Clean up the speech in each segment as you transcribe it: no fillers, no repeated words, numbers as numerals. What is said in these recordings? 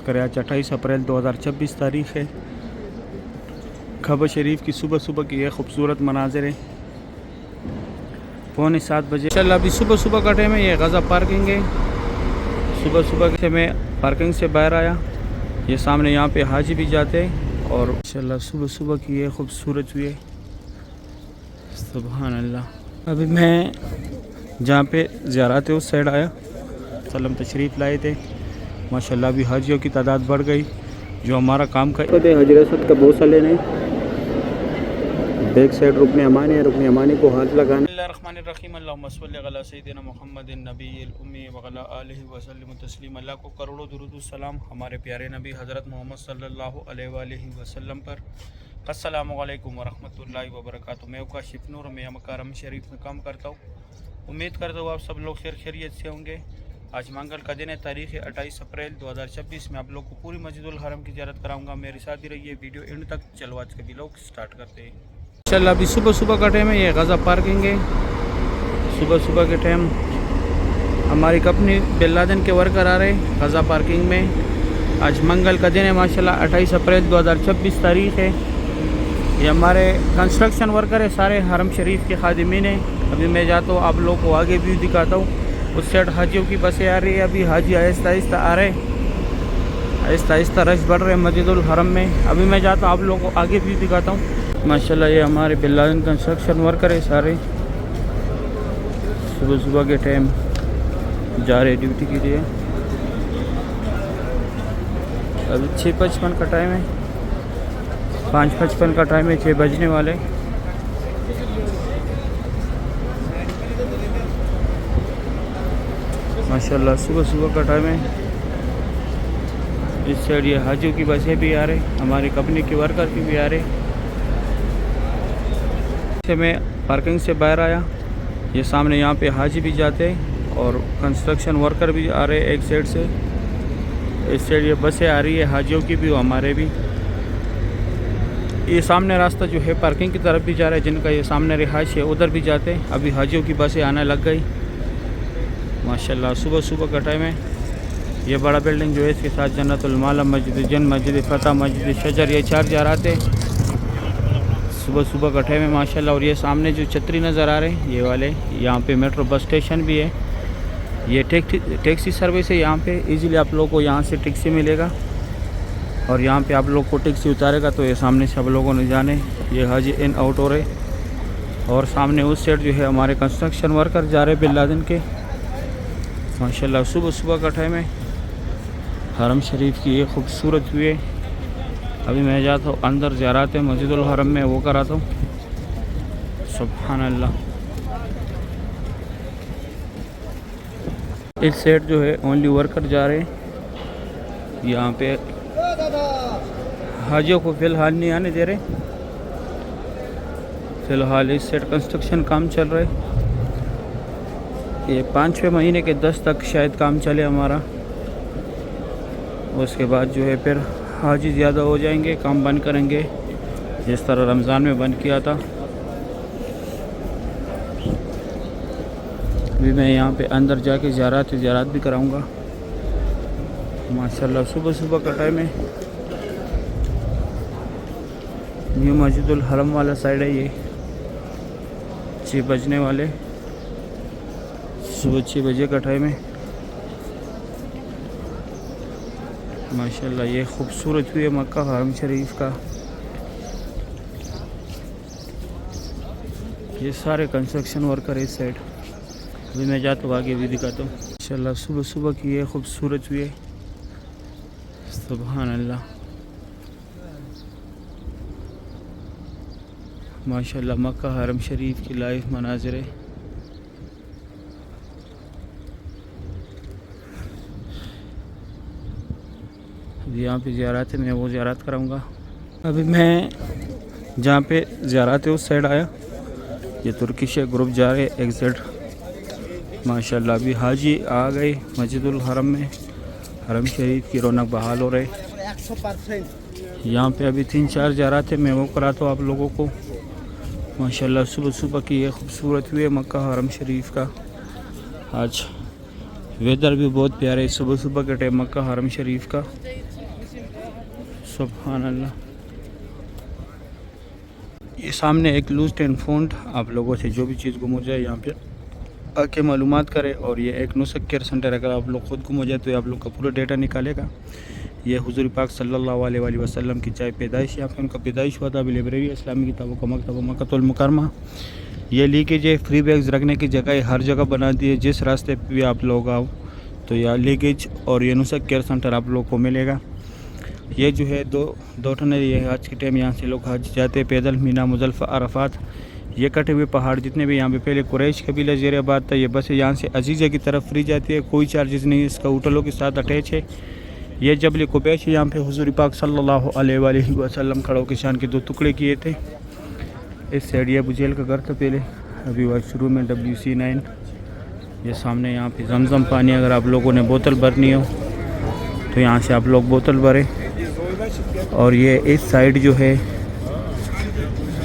کرے آج 28 اپریل 2026 تاریخ ہے۔ خبر شریف کی صبح صبح کی یہ خوبصورت مناظر ہے۔ 6:45 بجے انشاءاللہ ابھی صبح کا ٹائم ہے۔ یہ غزہ پارکنگ ہے۔ صبح سے میں پارکنگ سے باہر آیا۔ یہ سامنے یہاں پہ حاجی بھی جاتے ہیں اور انشاءاللہ صبح کی یہ خوبصورت ہوئی ہے۔ سبحان اللہ۔ ابھی میں جہاں پہ زیارت ہے اس سائڈ آیا، سلم تشریف لائے تھے۔ ماشاءاللہ ابھی حاجیوں کی تعداد بڑھ گئی جو ہمارا کام کرتے ہیں۔ حجر اسود کا بوسہ لینے بیک سائڈ رکن امانی ہے، رکن امانی کو ہاتھ لگانا۔ بسم اللہ الرحمن الرحیم، اللہم صلی علی سیدنا محمد النبی الامی وعلی آلہ وسلم تسلیم۔ اللہ کو کروڑوں درود و سلام ہمارے پیارے نبی حضرت محمد صلی اللہ علیہ وآلہ وسلم پر۔ السلام علیکم ورحمۃ اللہ وبرکاتہ۔ میں کا شف نور، میں مکرم شریف میں کام کرتا ہوں۔ امید کرتا ہوں آپ سب لوگ خیریت سے ہوں گے۔ آج منگل کا دن ہے، تاریخ 28 اپریل 2026 میں آپ لوگ کو پوری مسجد الحرم کی زیارت کراؤں گا۔ میرے ساتھ ہی رہیے ویڈیو اینڈ تک۔ چلو آج کا ولاگ سٹارٹ کرتے ہیں۔ انشاءاللہ ابھی صبح کا ٹائم ہے۔ یہ غزہ پارکنگ ہے۔ صبح کے ٹائم ہماری کمپنی بن لادن کے ورکر آ رہے ہیں غزہ پارکنگ میں۔ آج منگل کا دن ہے ماشاءاللہ، 28 اپریل 2026 تاریخ ہے۔ یہ ہمارے کنسٹرکشن ورکر ہے، سارے حرم شریف کے خادمین ہیں۔ ابھی میں جاتا ہوں، آپ لوگوں کو آگے ویو دکھاتا ہوں۔ اس سائڈ حاجیوں کی بسیں آ رہی ہے، ابھی حاجی آہستہ آ رہے ہیں، آہستہ رش بڑھ رہے ہیں مسجد الحرم میں۔ ابھی میں جاتا ہوں، آپ لوگوں کو آگے ویو دکھاتا ہوں۔ ماشاءاللہ یہ ہمارے بن لادن کنسٹرکشن ورکر ہے سارے، صبح کے ٹائم جا رہے ڈیوٹی کے لیے۔ ابھی 6:55 کا ٹائم ہے، 5:55 کا ٹائم ہے، 6 بجنے والے۔ ماشاءاللہ صبح کا ٹائم ہے۔ اس سائڈ یہ حاجیوں کی بسیں بھی آ رہے، ہماری کمپنی کے ورکر کی بھی آ رہے۔ میں پارکنگ سے باہر آیا، یہ سامنے یہاں پہ حاجی بھی جاتے ہیں اور کنسٹرکشن ورکر بھی آ رہے ایک سائڈ سے۔ اس سائڈ یہ بسیں آ رہی ہے حاجیوں کی بھی اور ہمارے بھی۔ یہ سامنے راستہ جو ہے پارکنگ کی طرف بھی جا رہا ہے، جن کا یہ سامنے رہائش ہے ادھر بھی جاتے ہیں۔ ابھی حاجیوں کی بسیں آنے لگ گئی ماشاءاللہ۔ صبح کا ٹائم ہے۔ یہ بڑا بلڈنگ جو ہے، اس کے ساتھ جنت المعلی مسجد جن، مسجد فتح، مسجد شجر، یہ 4 زیارات ہیں۔ صبح کا ٹائم ہے ماشاءاللہ۔ اور یہ سامنے جو چھتری نظر آ رہے ہیں یہ والے، یہاں پہ میٹرو بس اسٹیشن بھی ہے۔ یہ ٹیکسی سروس ہے، یہاں پہ ایزیلی آپ لوگوں کو یہاں سے ٹیکسی ملے گا اور یہاں پہ آپ لوگ کو ٹیکسی اتارے گا تو یہ سامنے سے آپ لوگوں نے جانے، یہ حاجی ان آؤٹ ہو رہے۔ اور سامنے اس سائڈ جو ہے ہمارے کنسٹرکشن ورکر جا رہے بن لادن کے ماشاءاللہ۔ صبح کا ٹائم ہے۔ حرم شریف کی یہ خوبصورت ہوئی ہے۔ ابھی میں جاتا ہوں اندر، زیارات ہے مسجد الحرم میں، وہ کراتا ہوں۔ سبحان اللہ۔ اس سائڈ جو ہے اونلی ورکر جا رہے ہیں، یہاں پہ حاجیوں کو فی الحال نہیں آنے دے رہے۔ فی الحال اس سائڈ کنسٹرکشن کام چل رہا ہے۔ یہ 5-6 مہینے کے 10 تک شاید کام چلے ہمارا، اس کے بعد جو ہے پھر حاجی زیادہ ہو جائیں گے، کام بند کریں گے، جس طرح رمضان میں بند کیا تھا۔ ابھی میں یہاں پہ اندر جا کے زیارات بھی کراؤں گا ماشاءاللہ۔ صبح کا ٹائم ہے۔ نیو مسجد الحرم والا سائڈ ہے، یہ 6 بجنے والے، صبح 6 بجے کا ٹائم ہے ماشاءاللہ۔ یہ خوبصورت ہوئی ہے مکہ حرم شریف کا۔ یہ سارے کنسٹرکشن ورکر اس سائڈ۔ ابھی میں جاتا ہوں آگے بھی دکھاتا ہوں ماشاءاللہ۔ صبح کی یہ خوبصورت ہوئی ہے، سبحان اللہ ماشاءاللہ۔ مکہ حرم شریف کی لائیو مناظر ہے۔ یہاں پہ زیارات ہے، میں وہ زیارات کراؤں گا۔ ابھی میں جہاں پہ زیارات ہے اس سائڈ آیا، یہ ترکش گروپ جا رہے ایگزٹ ماشاءاللہ۔ ابھی حاجی آ گئے مسجد الحرم میں، حرم شریف کی رونق بحال ہو رہے۔ یہاں پہ ابھی 3-4 زیارات ہیں، میں وہ کراتا ہوں آپ لوگوں کو ماشاءاللہ۔ صبح کی یہ خوبصورت ہوئی ہے مکہ حرم شریف کا۔ آج ویدر بھی بہت پیارا ہے صبح کے ٹائم مکہ حرم شریف کا۔ سبحان اللہ. یہ سامنے ایک لوز ٹین فونٹ. آپ لوگوں سے جو بھی چیز گم ہو جائے یہاں پہ آ کے معلومات کرے. اور یہ ایک نسخ کیئر سینٹر. اگر آپ لوگ خود گم ہو جائے تو یہ آپ لوگ کا پورا ڈیٹا نکالے گا. یہ حضور پاک صلی اللہ علیہ وآلہ وسلم کی چاہے پیدائش یا پھر ان کا پیدائش ہوا تھا. ابھی لائبریری اسلامی کتابوں کا مکتبہ مکۃ المکرمہ. یہ لیکیج ہے. فری بیگز رکھنے کی جگہ ہر جگہ بنا دی ہے. جس راستے پہ بھی آپ لوگ آؤ تو یہ لیکیج اور یہ نسخ کیئر سینٹر آپ لوگ کو ملے گا. یہ جو ہے دو ٹھن ہے. یہ حج کے ٹائم یہاں سے لوگ حج جاتے پیدل. مینا مزدلفہ عرفات. یہ کٹے ہوئے پہاڑ جتنے بھی یہاں پہ پہلے قریش قبیلہ زیر آباد تھا. یہ بس یہاں سے عزیزہ کی طرف فری جاتی ہے. کوئی چارجز نہیں. اس کا ہوٹلوں کے ساتھ اٹیچ ہے. یہ جبل قبیش ہے. یہاں پہ حضور پاک صلی اللہ علیہ وآلہ وسلم کھڑوں کے شان کے 2 ٹکڑے کیے تھے. اس سائڈ یہ ابو جہل کا گھر تھا پہلے. ابھی وہ شروع میں WC9. یہ سامنے یہاں پہ زمزم پانی. اگر آپ لوگوں نے بوتل بھرنی ہو تو یہاں سے آپ لوگ بوتل بھریں. اور یہ اس سائڈ جو ہے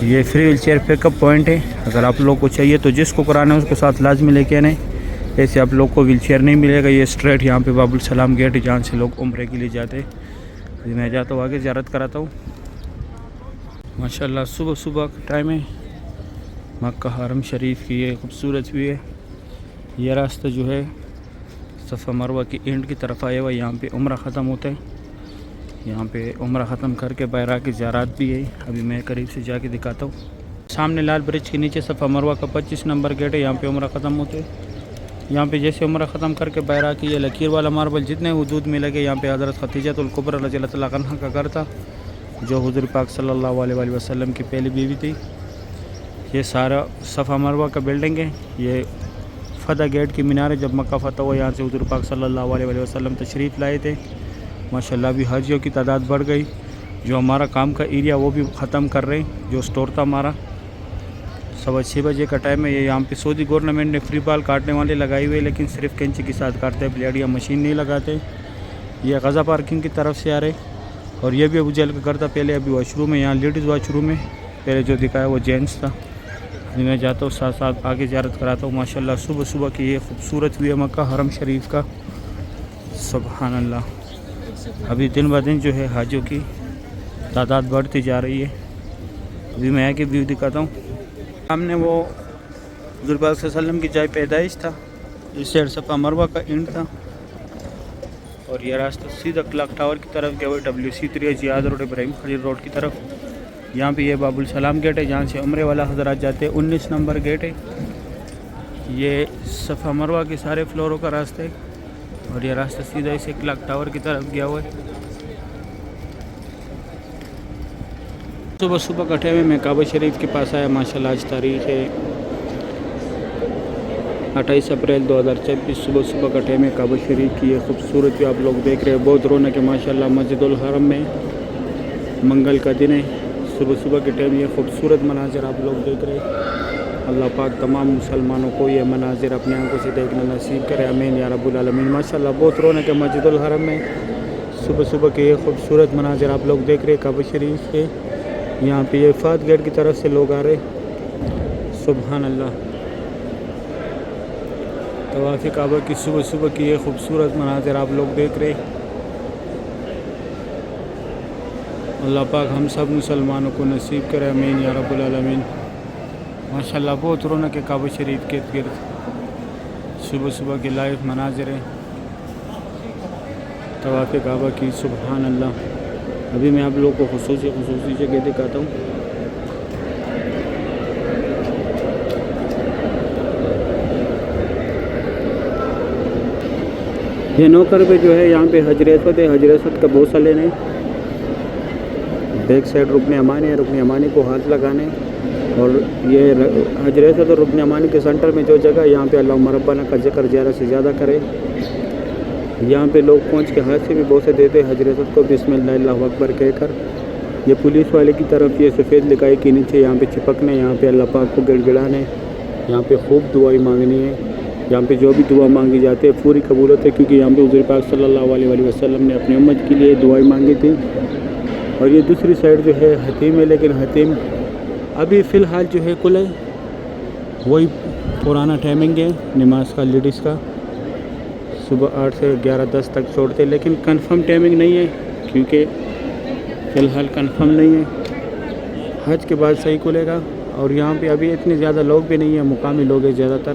یہ فری ویل چیئر پک اپ پوائنٹ ہے. اگر آپ لوگ کو چاہیے تو جس کو کرانا ہے اس کے ساتھ لازمی لے کے آنے. ایسے آپ لوگ کو ویل چیئر نہیں ملے گا. یہ اسٹریٹ یہاں پہ باب السلام گیٹ ہے جہاں سے لوگ عمرے کے لیے جاتے. میں جاتا ہوں آگے زیارت کراتا ہوں. ماشاءاللہ صبح صبح کا ٹائم ہے. مکہ حرم شریف کی یہ خوبصورت بھی ہے. یہ راستہ جو ہے صفا مروہ کی اینڈ کی طرف آیا ہوا. یہاں پہ عمرہ ختم ہوتا ہے. یہاں پہ عمرہ ختم کر کے باہر کی زیارات بھی ہے. ابھی میں قریب سے جا کے دکھاتا ہوں. سامنے لال برج کے نیچے صفا مروہ کا 25 نمبر گیٹ ہے. یہاں پہ عمرہ ختم ہوتے. یہاں پہ جیسے عمرہ ختم کر کے باہر کی یہ لکیر والا ماربل جتنے حدود میں لگے. یہاں پہ حضرت خدیجہ الکبریٰ رضی اللہ تعالیٰ عنہا کا گھر تھا جو حضور پاک صلی اللہ علیہ وآلہ وسلم کی پہلی بیوی تھی. یہ سارا صفا مروہ کا بلڈنگ ہے. یہ فتح گیٹ کی مینار ہے. جب مکہ فتح ہوا یہاں سے حضور پاک صلی اللہ علیہ وآلہ وسلم تشریف لائے تھے. ماشاءاللہ ابھی حاجیوں کی تعداد بڑھ گئی. جو ہمارا کام کا ایریا وہ بھی ختم کر رہے ہیں. جو سٹور تھا ہمارا 6:15 بجے کا ٹائم ہے. یہ یہاں پہ سعودی گورنمنٹ نے فری بال کاٹنے والے لگائی ہوئے لیکن صرف کینچی کے ساتھ کاٹتے. بلیڈ یا مشین نہیں لگاتے. یہ غزہ پارکنگ کی طرف سے آ رہے. اور یہ بھی ابو جہل کا گھر تھا پہلے. ابھی واش روم ہے یہاں لیڈیز واش روم ہے. پہلے جو دکھایا وہ جینٹس تھا. میں جاتا ہوں ساتھ ساتھ آگے زیارت کراتا ہوں. ماشاءاللہ صبح صبح کی یہ خوبصورت بھی ہے مکہ حرم شریف کا. سبحان اللہ. ابھی دن بہ دن جو ہے حاجیوں کی تعداد بڑھتی جا رہی ہے. ابھی میں آگے ویو دکھاتا ہوں. سامنے وہ حضور پاک صلی اللہ علیہ وسلم کی جائے پیدائش تھا. اس سائڈ صفا مروہ کا اینڈ تھا. اور یہ راستہ سیدھا کلاک ٹاور کی طرف گیا ہوا. WC3 جہاد روڈ ابراہیم خلیل روڈ کی طرف. یہاں پہ یہ باب السلام گیٹ ہے جہاں سے عمرے والا حضرات جاتے ہیں. 19 نمبر گیٹ ہے. یہ صفا مروہ کے سارے فلوروں کا راستہ ہے. اور یہ راستہ سیدھا اسے کلاک ٹاور کی طرف گیا ہوا ہے. صبح صبح کٹھے ہوئے میں کعبہ شریف کے پاس آیا. ماشاءاللہ آج تاریخ ہے 28 اپریل 2024. صبح صبح کٹھے میں کعبہ شریف کی یہ خوبصورت بھی آپ لوگ دیکھ رہے ہیں. بہت رونق ہے ماشاءاللہ. مسجد الحرم میں منگل کا دن ہے. صبح صبح کے ٹائم یہ خوبصورت مناظر آپ لوگ دیکھ رہے ہیں. اللہ پاک تمام مسلمانوں کو یہ مناظر اپنے آنکھوں سے دیکھنا نصیب کرے. آمین یا رب العالمین. ماشاءاللہ بہت رونق ہے مسجد الحرم میں. صبح صبح کے یہ خوبصورت مناظر آپ لوگ دیکھ رہے ہیں کعبہ شریف کے. یہاں پہ یہ فات گیٹ کی طرف سے لوگ آ رہے. سبحان اللہ. طواف کعبہ کی صبح صبح کی یہ خوبصورت مناظر آپ لوگ دیکھ رہے. اللہ پاک ہم سب مسلمانوں کو نصیب کرے. آمین یا رب العالمین. ماشاءاللہ بہت رونق ہے کعبہ شریف کے ارد گرد. صبح صبح کے لائیو مناظر ہیں طواف کعبہ کی. سبحان اللہ. ابھی میں آپ لوگوں کو خصوصی جگہ دکھاتا ہوں. یہ نوکر پہ جو ہے یہاں پہ حجر اسود ہے. حجر اسود کا بوسہ لینے. بیک سائڈ رکن یمانی ہے. رکن یمانی کو ہاتھ لگانے. اور یہ حجر اسود اور رکن یمانی کے سینٹر میں جو جگہ یہاں پہ اللہم ربنا کا ذکر زیادہ سے زیادہ کرے. یہاں پہ لوگ پہنچ کے ہاتھ سے بھی بوسے دیتے حجر اسود کو بسم اللہ اللہ اکبر کہہ کر. یہ پولیس والے کی طرف یہ سفید لکھائی کے نیچے یہاں پہ چپکنے. یہاں پہ اللہ پاک کو گڑ گڑانے. یہاں پہ خوب دعائیں مانگنی ہے. یہاں پہ جو بھی دعا مانگی جاتی ہے پوری قبول ہوتی ہے کیونکہ یہاں پہ حضور پاک صلی اللہ علیہ وآلہ وسلم نے اپنی امت کے لیے دعائیں مانگی تھی. اور یہ دوسری سائڈ جو ہے حتیم ہے. لیکن حتیم ابھی فی الحال جو ہے کھلا ہے. وہی پرانا ٹائمنگ ہے نماز کا لیڈیز کا. صبح 8 سے 11:10 تک چھوڑتے لیکن کنفرم ٹائمنگ نہیں ہے کیونکہ فی الحال کنفرم نہیں ہے، حج کے بعد صحیح کھلے گا. اور یہاں پہ ابھی اتنے زیادہ لوگ بھی نہیں ہیں، مقامی لوگ ہیں زیادہ تر،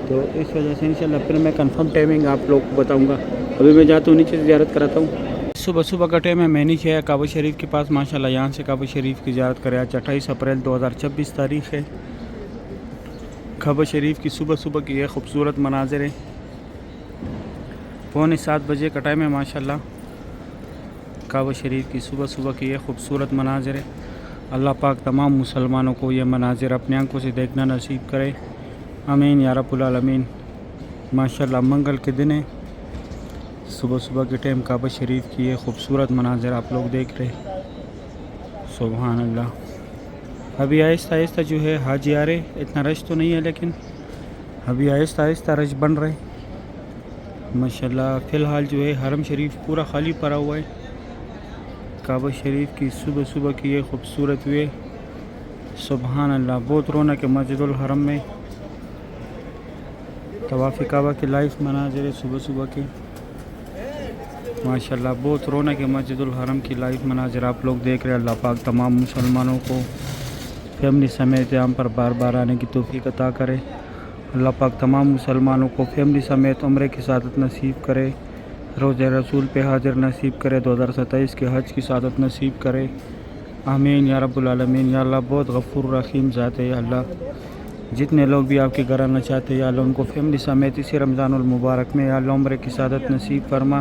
تو اس وجہ سے انشاءاللہ پھر میں کنفرم ٹائمنگ آپ لوگ کو بتاؤں گا. ابھی میں جاتا ہوں نیچے سے زیارت کراتا ہوں. صبح کا ٹائم ہے، میں نیچے ہے کعبہ شریف کے پاس. ماشاءاللہ یہاں سے کعبہ شریف کی زیارت کرے. آج 28 اپریل 2026 تاریخ ہے. کعبہ شریف کی صبح کی یہ خوبصورت مناظر ہے. 6:45 بجے کا ٹائم ہے. ماشاءاللہ کعبہ شریف کی صبح کی یہ خوبصورت مناظر ہے. اللہ پاک تمام مسلمانوں کو یہ مناظر اپنے آنکھوں سے دیکھنا نصیب کرے. آمین یا رب العالمین. ماشاءاللہ منگل کے دن ہے. صبح کے ٹائم کعبہ شریف کی یہ خوبصورت مناظر آپ لوگ دیکھ رہے. سبحان اللہ. ابھی آہستہ جو ہے حاجی آ رہے. اتنا رش تو نہیں ہے لیکن ابھی آہستہ رش بن رہے. ماشاءاللہ فی الحال جو ہے حرم شریف پورا خالی پڑا ہوا ہے. کعبہ شریف کی صبح کی یہ خوبصورت وے. سبحان اللہ. بہت رونق ہے مسجد الحرم میں. طواف کعبہ کے لائیو مناظر ہے صبح کے. ماشاءاللہ بہت رونق ہے مسجد الحرم کی لائیو مناظر آپ لوگ دیکھ رہے ہیں. اللہ پاک تمام مسلمانوں کو فیملی سمیت یہاں پر بار آنے کی توفیق عطا کرے. اللہ پاک تمام مسلمانوں کو فیملی سمیت عمرے کی سعادت نصیب کرے. روزہ رسول پہ حاضر نصیب کرے. 2027 کے حج کی سعادت نصیب کرے. آمین یا رب العالمین. یا اللہ بہت غفور رحیم ذات ہے. یا اللہ جتنے لوگ بھی آپ کے گھر آنا چاہتے ہیں یا اللہ ان کو فیملی سمیت اسی رمضان المبارک میں یا اللہ عمرے کی سعادت نصیب فرما.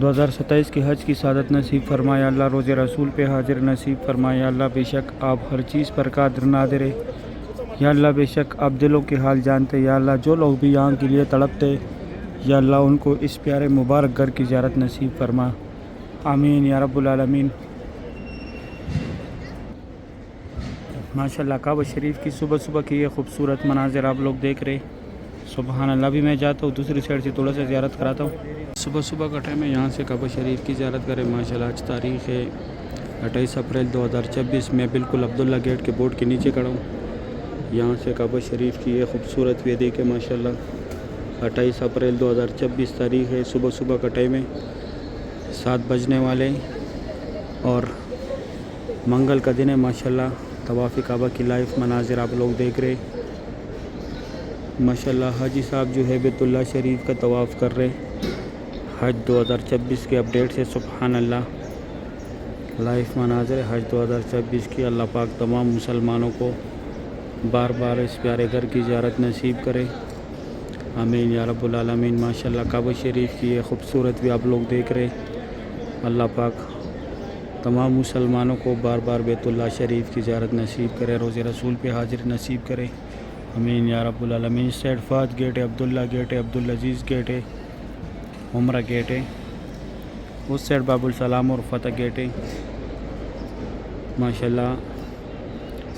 2027 کے حج کی سعادت نصیب فرما. یا اللہ روزہ رسول پہ حاضر نصیب فرما. یا اللہ بے شک آپ ہر چیز پر قادر نادر ہے. یا اللہ بے شک آپ دلوں کے حال جانتے. یا اللہ جو لوگ بھی یہاں کے لیے تڑپتے یا اللہ ان کو اس پیارے مبارک گھر کی زیارت نصیب فرما. آمین یا رب العالمین. ماشاءاللہ کعبہ شریف کی صبح کی یہ خوبصورت مناظر آپ لوگ دیکھ رہے. سبحان اللہ. بھی میں جاتا ہوں دوسری سائڈ سے تھوڑا سا زیارت کراتا ہوں. صبح کا ٹائم ہے. یہاں سے کعبہ شریف کی زیارت کریں. ماشاءاللہ آج تاریخ ہے 28 اپریل 2026. میں بالکل عبداللہ گیٹ کے بورڈ کے نیچے کھڑا ہوں. یہاں سے کعبہ شریف کی یہ خوبصورت وے دیکھیں. ماشاءاللہ 28 اپریل 2026 تاریخ ہے. صبح کا ٹائم ہے. 7 بجنے والے اور منگل کا دن ہے. ماشاءاللہ طواف کعبہ کی لائیو مناظر آپ لوگ دیکھ رہے. ماشاءاللہ حاجی صاحب جو ہے بیت اللہ شریف کا طواف کر رہے. حج 2026 کے اپڈیٹ سے سبحان اللہ لائیو مناظر حج 2026 کی. اللہ پاک تمام مسلمانوں کو بار اس پیارے گھر کی زیارت نصیب کرے. آمین یا رب العالمین. ماشاءاللہ کعبہ شریف کی یہ خوبصورت بھی آپ لوگ دیکھ رہے. اللہ پاک تمام مسلمانوں کو بار بیت اللہ شریف کی زیارت نصیب کرے. روزہ رسول پہ حاضر نصیب کرے. آمین یا رب العالمین. اس سائڈ فات گیٹ ہے, عبداللہ گیٹ ہے, عبدالعزیز گیٹ ہے, عمرہ گیٹ ہے. اس سائڈ باب السلام اور فتح گیٹ ہے. ماشاءاللہ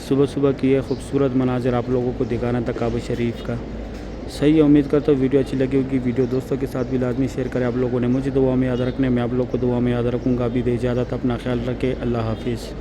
صبح کی یہ خوبصورت مناظر آپ لوگوں کو دکھانا تھا کعبہ شریف کا. صحیح ہے. امید کرتا ہوں ویڈیو اچھی لگی ہوگی. ویڈیو دوستوں کے ساتھ بھی لازمی شیئر کریں. آپ لوگوں نے مجھے دعا میں یاد رکھنے, میں آپ لوگ کو دعا میں یاد رکھوں گا. ابھی دے اجازت, اپنا خیال رکھے. اللہ حافظ.